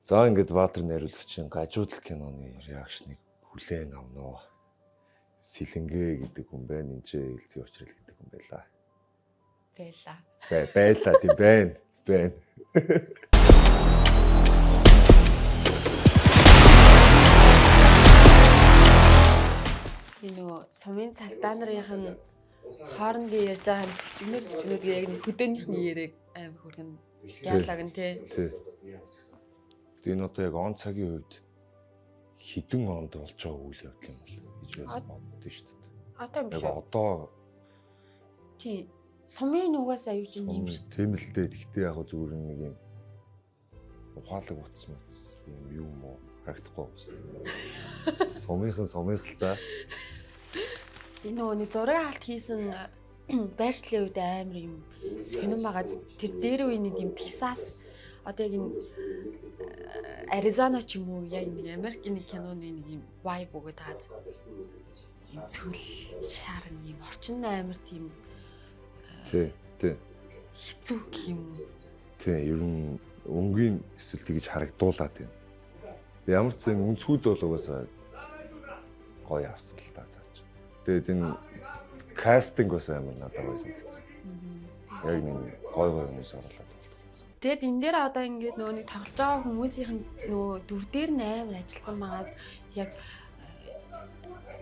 За ингээд Баатар найруулагчийн гажуудал киноны реакшныг хүлээн авнаа. Сэлэнгэ гэдэг хүн байна. Энд ч Элзий Учрал гэдэг хүн байлаа. Байлаа тийм байна. Энэ сумын цагдаа нарын хоорондын ярьж байгаа бүчгнүүд яг нэг хөдөөнийхний яриаг амар хүргэн диалог нь тий. Тэгээ энэ одоо яг он цагийн үед хідэн онд болж байгаа үйл явдал юм бол гэж бас боддоо шүү дээ. Одоо юм Яг шиг. одоо Тий. Сумын нүгээс аюу чинь юм шүү. тийм л дээ. Гэхдээ яг зүгээр нэг юм ухаалаг утсан юм уу харагдахгүй байна. Сумынхан л та. Энэ нөгөө зураг алт хийсэн байршлын үед амар юм сонирн байгаа. Тэр дээр үе нэг юм Texas одоо яг энэ Аризона ч юм уу яг нэг Америкийн нэг киноны нэг юм vibe өгöd таац. Юм цөл шар нэг юм орчин амар тийм Тий. хэцүү юм. Тий, ер нь өнгийн эсвэл тэгж харагдуулаад байна. Ямар ч зэн өнцгүүд бол угаасаа гоё авсан л та цаач. Тэгээд энэ кастинг бас амар надад гоё санагдсан. Яг нэг гоё хүмүүс оруулаад болчихсон. Тэгэд энэ дээр одоо ингээд нөгөө нэг тоглож байгаа хүмүүсийн нөгөө дүр дээр нь амар ажилласан байгааз яг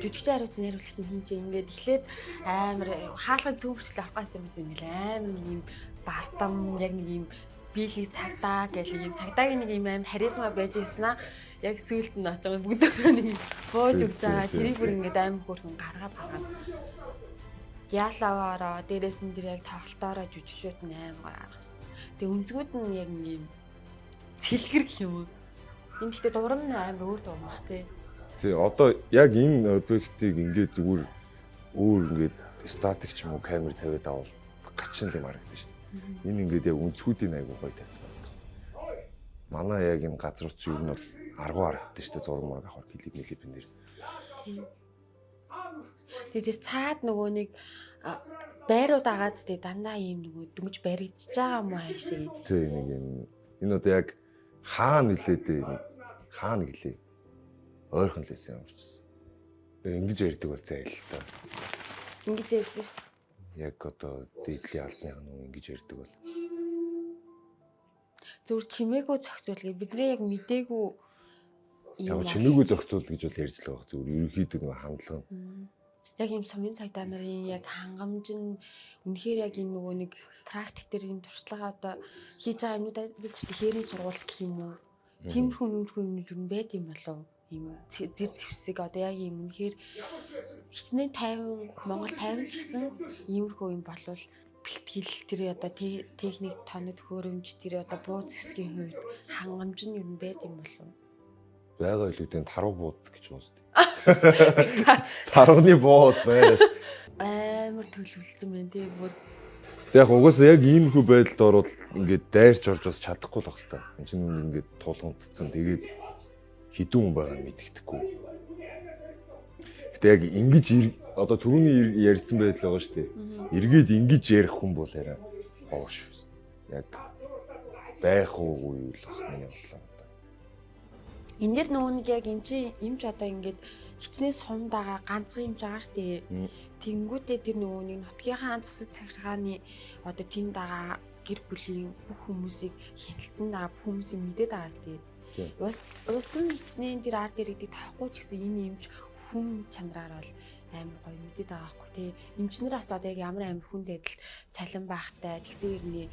жүжигчийн хариуцсан найруулагч нь хинч ингээд эхлээд амар хаалгын цөмөрчлөө авах гэсэн юм ингээд амар нэг юм бардам яг нэг юм биелий цагдаа гэх нэг юм цагдаагийн нэг юм амар харизма байж ирсэн аа яг сүүлд нь очиж бүгд нэг бууж өгч байгаа тэрийг бүр ингээд амар хөөрхөн гаргаад яалаагаараа дээрээс нь тэр яг тоглолтоороо жүжигчүүд нь амар гаргасан. Тэгээ өнцгүүд нь яг нэг юм цэлгэр гэх юм уу. Энд гэхдээ дуран нь амар өөр дуурмах тий. Тий, одоо яг энэ объектыг ингээд зүгээр өөр ингээд статик ч юм уу камер тавиад авал гачин юм харагдаж шүү дээ. Энэ ингээд яг өнцгүүдийн айгуу гоё тавьсан байна. Манай яг энэ газар чи юу нь бол аргуу харагдаж шүү дээ. Зураг мураг авах клипэн дээр. Тэгээ тэр цаад нөгөө нэг байрууд агаад тий дандаа ийм нөгөө дөнгөж баригдчихж байгаа юм аа шээ. Тий, нэг юм энэ одоо яг хаана нилээд нэг хаана гэлээ. Ойрхон л байсан юм чсэн. Тэгээ ингэж ярьдаг бол зай л та. Ингэж ярьдаг шүү дээ. Яг одоо дээдлийн албаных нь ингэж ярьдаг бол. Зүгээр чимээгүй зохицуулъя. Бидний яг мдээгүй Яг чимээгүй зохицуул гэж бол ярьж л байгаа. Зүгээр ерөнхийдөө нэг хандлага нь. Яг юм сумын цагдаа нарын яг хангамж нь үнэхээр яг энэ нөгөө нэг практик дээр юм туршлага одоо хийж байгаа юмнуудаа бид ч хэрийн сургууль гэх юм уу. Тиймэрхүү юм ер нь байд юм болов. Ийм зэр зэвсэг одоо яг юм үнэхээр хичнээн 50 Монгол 50 ч гэсэн иймэрхүү юм болвол бэлтгэл тэр одоо техник тоног хөрөмж тэр одоо буу зэвсгийн хувьд хангамж нь ер нь байд юм болов. Бага илүүдэн таруу бууд гэж байна шүү дээ. Тарууны бууд байна. Амар төлөвлөсөн байна тийм бүр. Гэтэ яг угаасаа яг иймэрхүү байдалд орвол ингээд дайрч орж бас чадахгүй л баг л та. Энд чинь ингээд тулгамдсан тэгээд хідүүн хүн байгаа нь мэддэхгүй. Гэтэ яг ингэж одоо түрүүний ярьсан байдал байгаа шүү дээ. Эргээд ингэж ярих хүн бол арай хоо шүү. Яг байх уугүй юу л миний бодлоо. Энд дэр нөгөө нэг яг эмч одоо ингээд хичнээн сумдаага ганцхан юмж байгаа штэ. Тэнгүүдээ тэр нөгөө нэг нутгийнхаа засаг цагиргааны одоо тэнд дагаа гэр бүлийн бүх хүмүүсийг хяналтан дагаа бүх хүмүүсийг мэдээд байгаа штэ. Усан хичнээн тэр арт дээр гэдэг тахгүй ч гэсэн энэ эмч хүн чанараар бол амар гоё мэдээд байгаа байхгүй тий. Эмчнээс одоо яг ямар амар хүн дэдэл цалин байхтай тэгсэн хэрний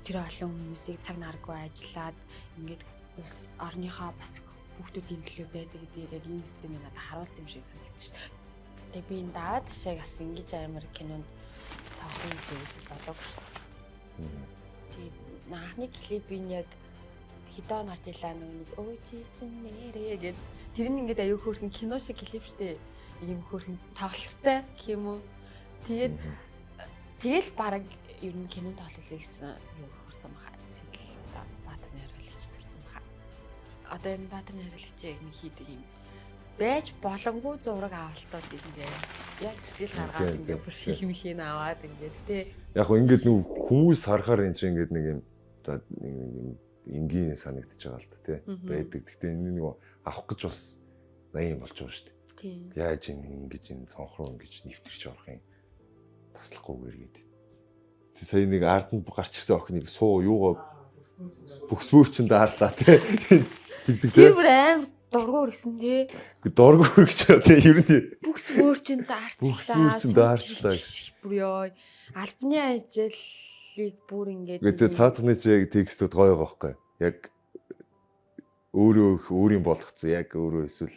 тэр олон хүмүүсийг цаг наргүй ажиллаад ингээд улс орныхоо бас хүүхдүүдийн төлөө байдаг гэдэг яг энэ сценыг надад харуулсан юм шиг санагдчих шүү дээ. Тэгээ би энэ даад жишээг бас ингэж амар кинонд тавхын зүйлс болоогүй шүү дээ. Тэгээд анхны клипийн яг хидаа нарч илаа нэг өө чи чинь нэрээ гэд тэр нь ингээд аюу хөөрхөн кино шиг клип шүү дээ. Ийм хөөрхөн тоглолттой гэх юм уу. Тэгэл баг ер нь кинонд тоглолоо гэсэн юу хөрсөн баха. Баатар найруулагч төрсөн баха. Одоо энэ Баатар найруулагчийг нэг хийдэг юм байж боломгүй зураг авалтууд ингээ яг сэтгэл гаргаад ингээ бүр фильмхийн аваад ингээ тий. Яг хөө ингээд нэг хүмүүс харахаар энэ чинь ингээд нэг юм за нэг юм энгийн санагдаж байгаа л да тий байдаг. Гэхдээ энэ нэг авах гэж бас 80 болж байгаа шүү дээ. Тийм. Яаж ингэж энэ цонхроо ингэж нэвтэрч орох юм таслахгүйгээр гээд. Тэг сая нэг арданд гарч ирсэн охиныг суу юугаа бүхсвөрчөнд аарлаа тий. Тэгдэг тий. Тэр бүр амар дургуур гэсэн тий. Дургуур гэж тий ер нь Бүхсвөрчөнд арчлаа. Бүхсвөрчөнд арчлаа. Бүр ёо. Альбаны ажлыг бүр ингээд гэдэг цаатны чи яг текстүүд гоё байгаа байхгүй. Яг өөрийн болгоцсон яг өөрөө эсвэл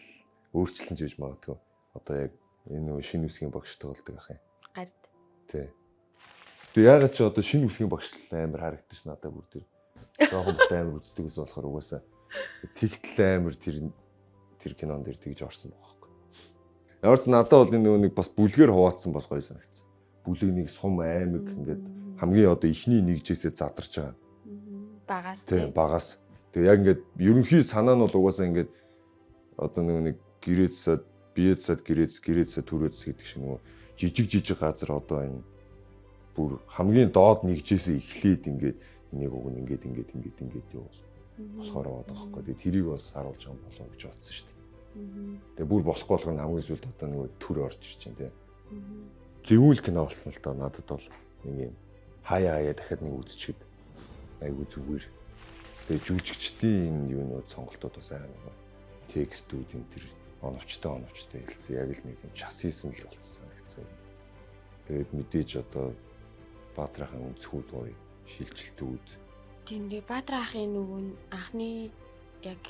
өөрчлөн ч гэж магадгүй. Одоо яг энэ шинэ үсгийн багш тоглодог ах юм. Гард. Тий. Тэгээ ягаад ч одоо шинэ үсгийн багш амар харагдаж надад бүр тэр жоохон бот амар үздэг ус болохоор угаасаа тэгтэл амар тэр кинон дээр тэгж орсон байгаа байхгүй. Ямар ч надад бол энэ нэг бас бүлгээр хуваацсан бас гоё санагдсан. Бүлэг нэг сум аймаг ингээд хамгийн одоо ихний нэгжээсээ задарч байгаа. Багаас тий. Багаас. Тэгээ яг ингээд ерөнхий санаа нь бол угаасаа ингээд одоо нэг гэрээсэд биедсэд гэрээсэд төрөөс гэдэг шиг нөгөө жижиг газар одоо энэ бүр хамгийн доод нэгжээсээ эхлээд ингээд энийг уг нь ингээд юу болохоор байгаа байхгүй. Тэгээ тэрийг бас харуулж байгаа болов гэж бодсон шүү дээ. Тэгээ бүр болохгүй болох нь хамгийн сүлд одоо нөгөө төр орж ирж байна тий. Зөвүүл кино болсон л доо надад бол нэг юм хаяа дахиад нэг үзчихэд айгу зүгээр. Тэгээ жүжигчдийн энэ юунууд сонголтууд бас амар. Текстүүд энэ тэр оновчтой хэлсэн. Яг л нэг тийм час хийсэн л болсон санагдсан. Тэгээд мэдээж одоо Баатарахын өнцгүүд гоё шилжилтүүд. Тэгээ Баатарахын нөгөө анхны яг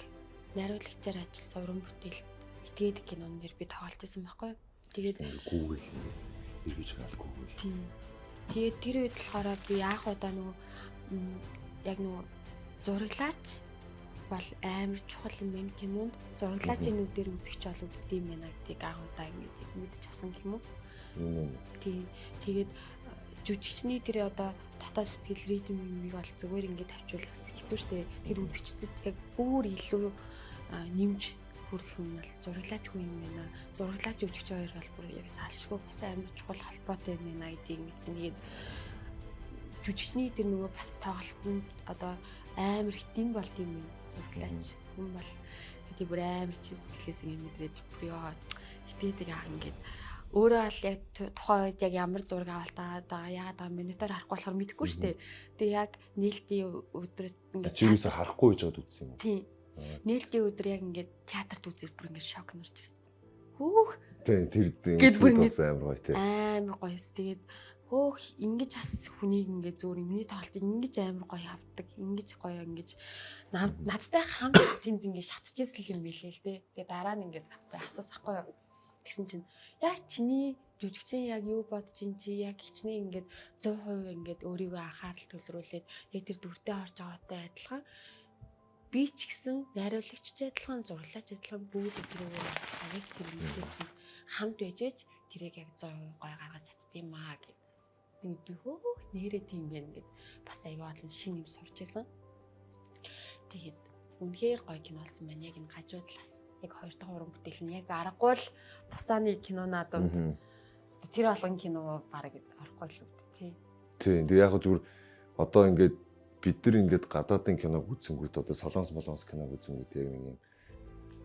найруулагчаар ажилласан уран бүтээл итгээд кинон дээр би тоглож байсан байхгүй. Тэгээд Google эргэж гаалгүй. Тийм. Тэгээд тэр үед болохоор би анх удаа нөгөө яг нөгөө зураглаач бол амар чухал юм байна кинонд. Зураглаачийн нүдээр үзэгч бол үздэм байна гэдгийг анх удаа ингэж мэдэж авсан юм уу? Тийм. Тэгээд жүжигчний тэр одоо татаа сэтгэл ритм юмыг бол зүгээр ингэж тавьчвал бас хэцүү шттэ. Тэгэхээр үзэгчдэд яг бүр илүү нэмж хүрэх юм бол зураглаач хүн юм байна. Зураглаач жүжигч хоёр бол бүр яг салшгүй бас амар чухал холбоотой юм байна гэдгийг мэдсэн. Тэгээд жүжигчний тэр нөгөө бас тоглолтод одоо амар их дэм болд юм байна. Зураглаач хүн бол гэдэг бүр амар чи сэтгэлээс ингэ мэдрээд бүр яа хитээдэг аа ингээд өөрөө л яг тухайн үед яг ямар зураг авалтаа яагаад байгаа минутаар харахгүй болохоор мэдэхгүй шүү дээ. Тэгээ яг нээлтийн өдрөд ингээд чирүүсээ харахгүй гэж бодож үзсэн юм. Тийм. Нээлтийн өдөр яг ингээд театрт үзээд бүр ингээд шок нэрч ирсэн. Хүүх. Тийм тэр бас амар гоё тийм. Амар гоёс. Тэгээд хөөх ингэж бас хүнийг ингээд зөөр миний тоглолтыг ингэж амар гоё авдаг. Ингэж гоё ингэж надтай хамт тэнд ингээд шатчихсан юм билээ л дээ. Тэгээд дараа нь ингээд асуусахгүй юу. Тэгсэн чинь яг чиний жүжигчин яг юу бодож ин чи яг хичнээн ингээд 100% ингээд өөрийгөө анхаарал төвлөрүүлээд яг тэр дүртэй орж байгаатай адилхан би ч гэсэн найруулагчтай адилхан зураглаач адилхан бүгд өдрөөр яг тэр мэдээ чинь хамт байжээж тэрийг яг 100% гой гаргаж чаддсан маа гэд. Тэгээд би хөөх нэрээ тийм байна гэд бас аяга олон шин юм сурч байсан. Тэгээд үнэхээр гоё кино болсон байна яг энэ гажуу талаас. Яг 2 дахь уран бүтээл нь яг аргагүй л тусааны кинонаа донд тэр болгон кино бараг орохгүй л үү тий. Тийм. Тэгээ яг зүгээр одоо ингээд бид нар ингээд гадаадын киног үзэнгүүт одоо солонгос киног үзэнгүүт яг нэг юм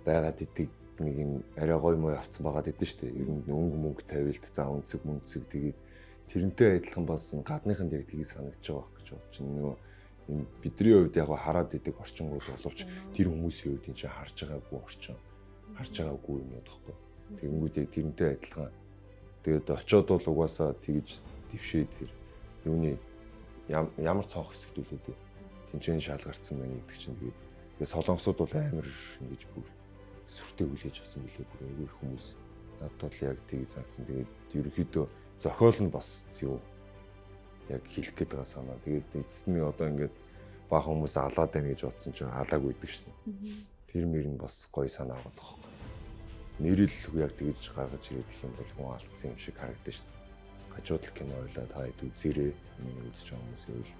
байгаад идэг нэг юм арай гоё муу авцсан байгаад идэв шүү дээ. Ер нь мөнгө тавилт за үнцэг тэгээд тэрнтэй адилхан бас гадныханд яг тгий санагдаж байгаа байх гэж бодож байна. Нөгөө энэ бидний хувьд яг хараад идэг орчингууд боловч тэр хүмүүсийн хувьд энэ чинь харж байгаагүй орчин харж байгаагүй юм яахгүй. Тэгэнгүүт яг тэрнтэй адилхан. Тэгээд очиод бол угаасаа тэгж дэвшээд тэр юуны ямар цонх хэсэгдүүлээд тэнцэн шалгарсан байна гэдэг чинь тэгээд солонгосууд бол амар ингэж бүр сүртэй хүлээж авсан билээ бүр өөр хүмүүс надад бол яг тгий загцсан. Тэгээд ерөөхдөө зохиол нь бас зөв яг хэлэх гээд байгаа санаа. Тэгээд эцэст нь одоо ингээд бага хүмүүс алаад байна гэж бодсон чинь алаагүй байдаг шин. Тэр мөр нь бас гоё санаа аваад байгаа хөөх. Нэрэл яг тэгж гаргаж ирээд их юм бол хүн алдсан юм шиг харагдаж шин. Гажуудал кино ойлаа та хэд үзээрэй. Миний үзэж байгаа хүмүүсээ үйл.